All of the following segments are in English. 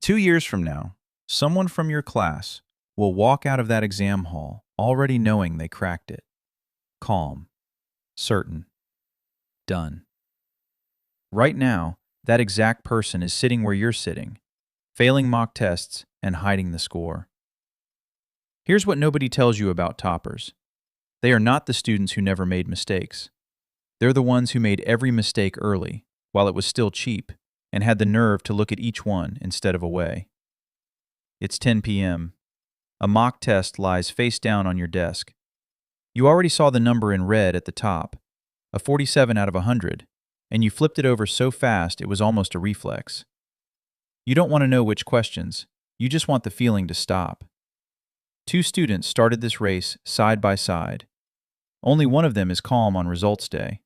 2 years from now, someone from your class will walk out of that exam hall already knowing they cracked it. Calm, certain, done. Right now, that exact person is sitting where you're sitting, failing mock tests and hiding the score. Here's what nobody tells you about toppers. They are not the students who never made mistakes. They're the ones who made every mistake early, while it was still cheap, and had the nerve to look at each one instead of away. It's 10 p.m. A mock test lies face down on your desk. You already saw the number in red at the top, a 47 out of 100, and you flipped it over so fast it was almost a reflex. You don't want to know which questions, you just want the feeling to stop. 2 students started this race side by side. Only one of them is calm on results day.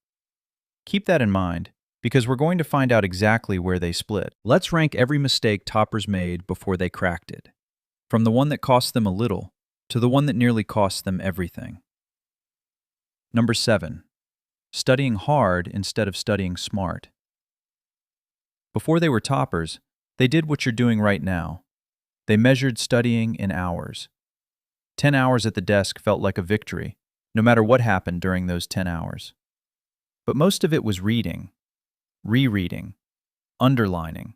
Keep that in mind, because we're going to find out exactly where they split. Let's rank every mistake toppers made before they cracked it, from the one that cost them a little to the one that nearly cost them everything. Number 7. Studying hard instead of studying smart. Before they were toppers, they did what you're doing right now. They measured studying in hours. 10 hours at the desk felt like a victory, no matter what happened during those 10 hours. But most of it was reading, rereading, underlining,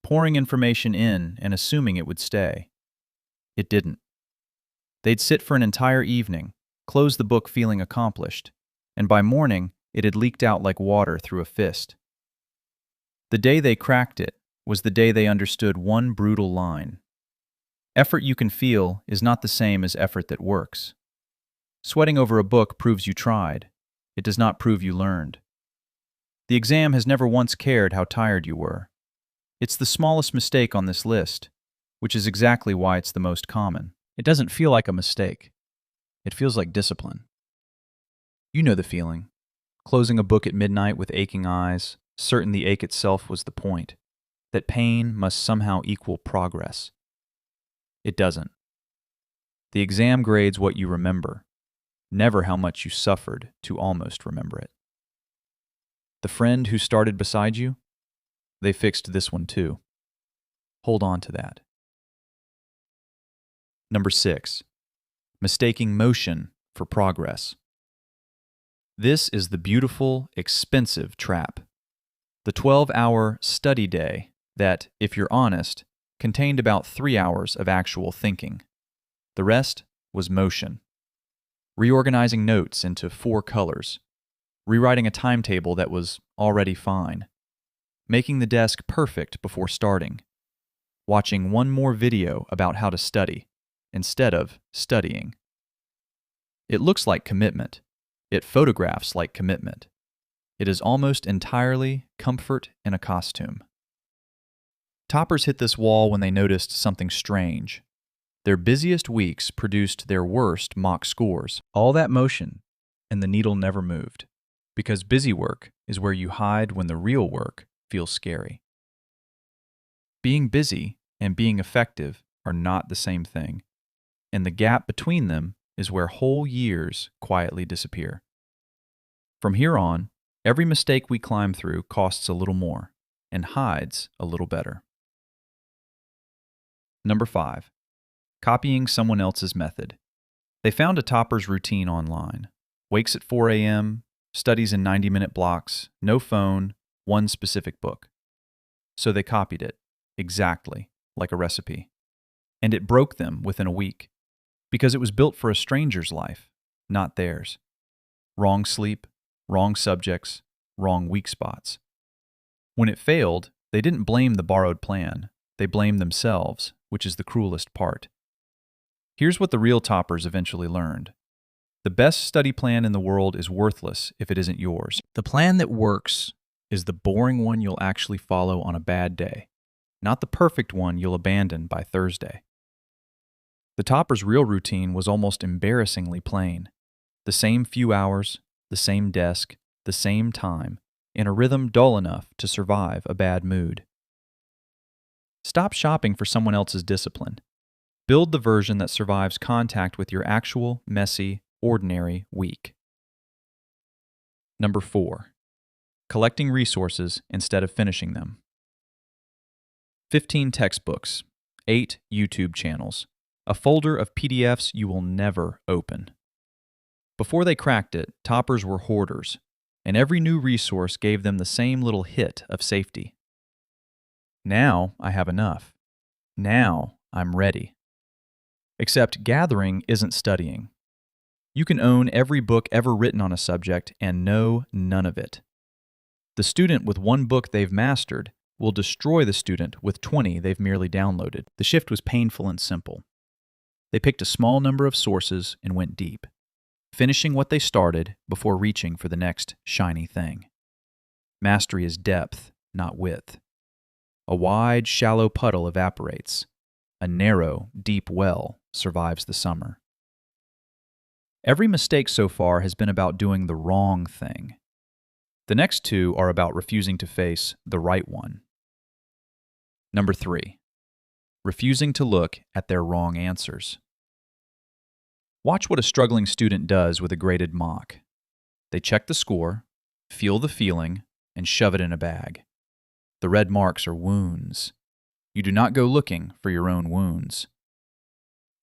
pouring information in and assuming it would stay. It didn't. They'd sit for an entire evening, close the book feeling accomplished, and by morning it had leaked out like water through a fist. The day they cracked it was the day they understood one brutal line. Effort you can feel is not the same as effort that works. Sweating over a book proves you tried. It does not prove you learned. The exam has never once cared how tired you were. It's the smallest mistake on this list, which is exactly why it's the most common. It doesn't feel like a mistake. It feels like discipline. You know the feeling. Closing a book at midnight with aching eyes, certain the ache itself was the point, that pain must somehow equal progress. It doesn't. The exam grades what you remember, never how much you suffered to almost remember it. The friend who started beside you, they fixed this one too. Hold on to that. Number 6. Mistaking motion for progress. This is the beautiful, expensive trap. The 12-hour study day that, if you're honest, contained about 3 hours of actual thinking. The rest was motion. Reorganizing notes into 4 colors. Rewriting a timetable that was already fine. Making the desk perfect before starting. Watching one more video about how to study, instead of studying. It looks like commitment. It photographs like commitment. It is almost entirely comfort in a costume. Toppers hit this wall when they noticed something strange. Their busiest weeks produced their worst mock scores. All that motion, and the needle never moved. Because busy work is where you hide when the real work feels scary. Being busy and being effective are not the same thing, and the gap between them is where whole years quietly disappear. From here on, every mistake we climb through costs a little more and hides a little better. Number 5. Copying someone else's method. They found a topper's routine online. Wakes at 4 a.m., studies in 90-minute blocks, no phone, one specific book. So they copied it, exactly, like a recipe. And it broke them within a week, because it was built for a stranger's life, not theirs. Wrong sleep, wrong subjects, wrong weak spots. When it failed, they didn't blame the borrowed plan. They blamed themselves, which is the cruelest part. Here's what the real toppers eventually learned. The best study plan in the world is worthless if it isn't yours. The plan that works is the boring one you'll actually follow on a bad day, not the perfect one you'll abandon by Thursday. The topper's real routine was almost embarrassingly plain. The same few hours, the same desk, the same time, in a rhythm dull enough to survive a bad mood. Stop shopping for someone else's discipline. Build the version that survives contact with your actual, messy, ordinary week. Number 4. Collecting resources instead of finishing them. 15 textbooks, 8 YouTube channels, a folder of PDFs you will never open. Before they cracked it, toppers were hoarders, and every new resource gave them the same little hit of safety. Now I have enough. Now I'm ready. Except gathering isn't studying. You can own every book ever written on a subject and know none of it. The student with one book they've mastered will destroy the student with 20 they've merely downloaded. The shift was painful and simple. They picked a small number of sources and went deep, finishing what they started before reaching for the next shiny thing. Mastery is depth, not width. A wide, shallow puddle evaporates. A narrow, deep well survives the summer. Every mistake so far has been about doing the wrong thing. The next two are about refusing to face the right one. Number 3, refusing to look at their wrong answers. Watch what a struggling student does with a graded mock. They check the score, feel the feeling, and shove it in a bag. The red marks are wounds. You do not go looking for your own wounds.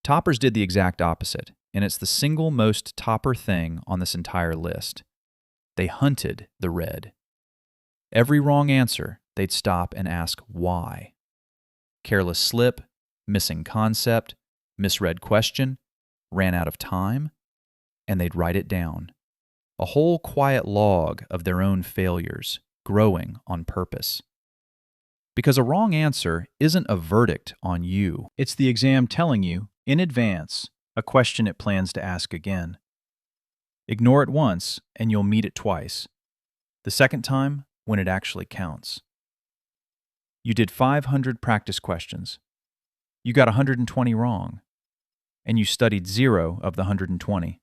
Toppers did the exact opposite, and it's the single most topper thing on this entire list. They hunted the red. Every wrong answer, they'd stop and ask why. Careless slip, missing concept, misread question, ran out of time, and they'd write it down. A whole quiet log of their own failures, growing on purpose. Because a wrong answer isn't a verdict on you. It's the exam telling you, in advance, a question it plans to ask again. Ignore it once, and you'll meet it twice. The second time, when it actually counts. You did 500 practice questions. You got 120 wrong. And you studied 0 of the 120.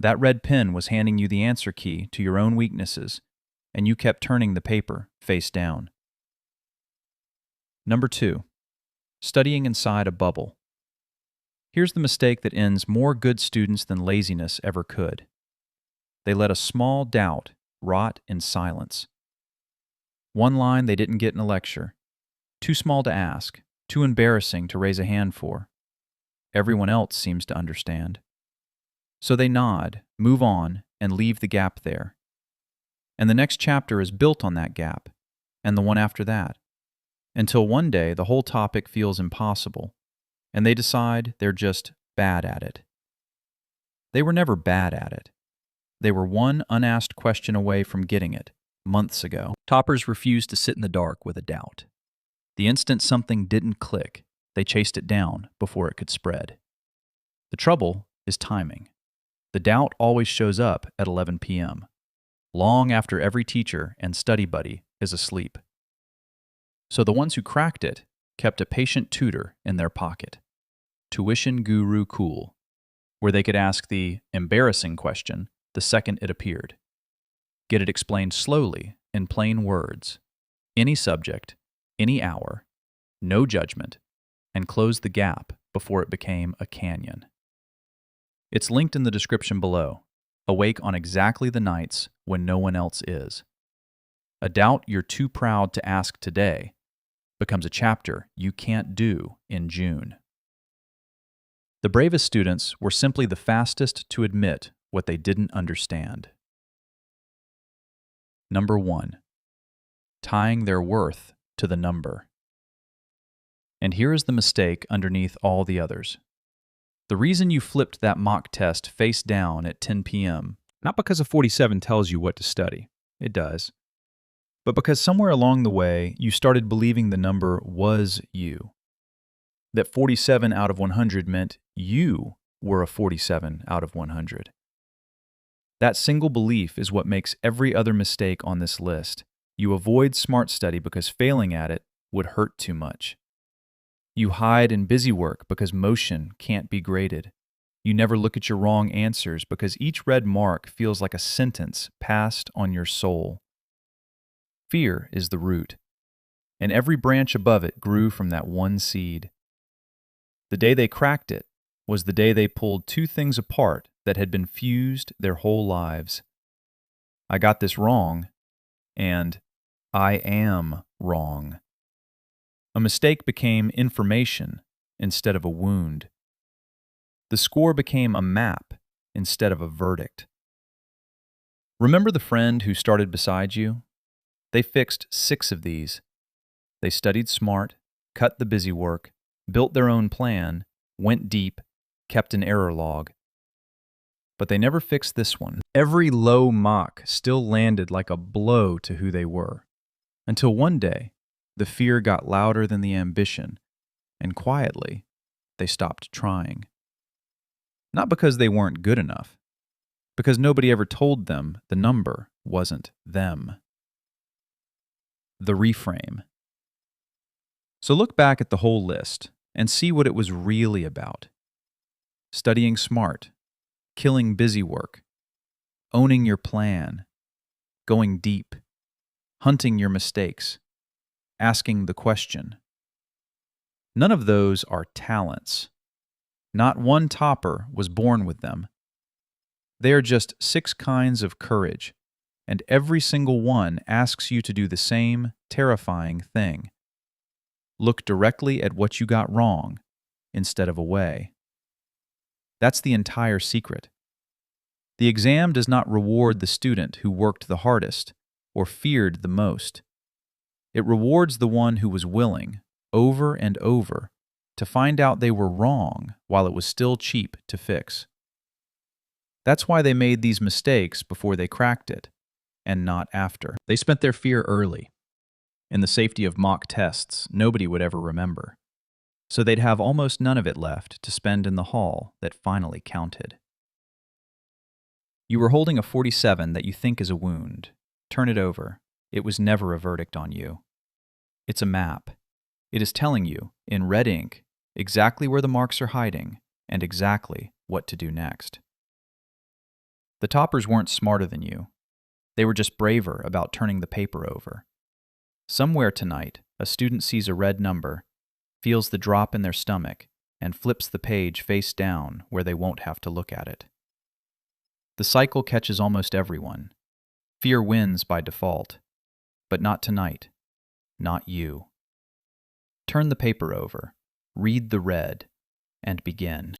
That red pen was handing you the answer key to your own weaknesses, and you kept turning the paper face down. Number 2, studying inside a bubble. Here's the mistake that ends more good students than laziness ever could. They let a small doubt rot in silence. One line they didn't get in a lecture. Too small to ask, too embarrassing to raise a hand for. Everyone else seems to understand. So they nod, move on, and leave the gap there. And the next chapter is built on that gap, and the one after that, until one day the whole topic feels impossible, and they decide they're just bad at it. They were never bad at it. They were one unasked question away from getting it, months ago. Toppers refused to sit in the dark with a doubt. The instant something didn't click, they chased it down before it could spread. The trouble is timing. The doubt always shows up at 11 p.m., long after every teacher and study buddy is asleep. So the ones who cracked it kept a patient tutor in their pocket. Tuition guru cool, where they could ask the embarrassing question the second it appeared. Get it explained slowly in plain words, any subject, any hour, no judgment, and close the gap before it became a canyon. It's linked in the description below, awake on exactly the nights when no one else is. A doubt you're too proud to ask today becomes a chapter you can't do in June. The bravest students were simply the fastest to admit what they didn't understand. Number 1, tying their worth to the number. And here is the mistake underneath all the others. The reason you flipped that mock test face down at 10 p.m., not because a 47 tells you what to study, it does, but because somewhere along the way you started believing the number was you. That 47 out of 100 meant you were a 47 out of 100. That single belief is what makes every other mistake on this list. You avoid smart study because failing at it would hurt too much. You hide in busy work because motion can't be graded. You never look at your wrong answers because each red mark feels like a sentence passed on your soul. Fear is the root, and every branch above it grew from that one seed. The day they cracked it was the day they pulled two things apart that had been fused their whole lives. I got this wrong, and I am wrong. A mistake became information instead of a wound. The score became a map instead of a verdict. Remember the friend who started beside you? They fixed 6 of these. They studied smart, cut the busy work, built their own plan, went deep, kept an error log. But they never fixed this one. Every low mock still landed like a blow to who they were. Until one day, the fear got louder than the ambition, and quietly, they stopped trying. Not because they weren't good enough, because nobody ever told them the number wasn't them. The reframe. So look back at the whole list and see what it was really about. Studying smart, killing busy work, owning your plan, going deep, hunting your mistakes, asking the question. None of those are talents. Not one topper was born with them. They are just 6 kinds of courage, and every single one asks you to do the same terrifying thing. Look directly at what you got wrong instead of away. That's the entire secret. The exam does not reward the student who worked the hardest or feared the most. It rewards the one who was willing, over and over, to find out they were wrong while it was still cheap to fix. That's why they made these mistakes before they cracked it, and not after. They spent their fear early. In the safety of mock tests nobody would ever remember. So they'd have almost none of it left to spend in the hall that finally counted. You were holding a 47 that you think is a wound. Turn it over. It was never a verdict on you. It's a map. It is telling you, in red ink, exactly where the marks are hiding and exactly what to do next. The toppers weren't smarter than you. They were just braver about turning the paper over. Somewhere tonight, a student sees a red number, feels the drop in their stomach, and flips the page face down where they won't have to look at it. The cycle catches almost everyone. Fear wins by default. But not tonight. Not you. Turn the paper over, read the red, and begin.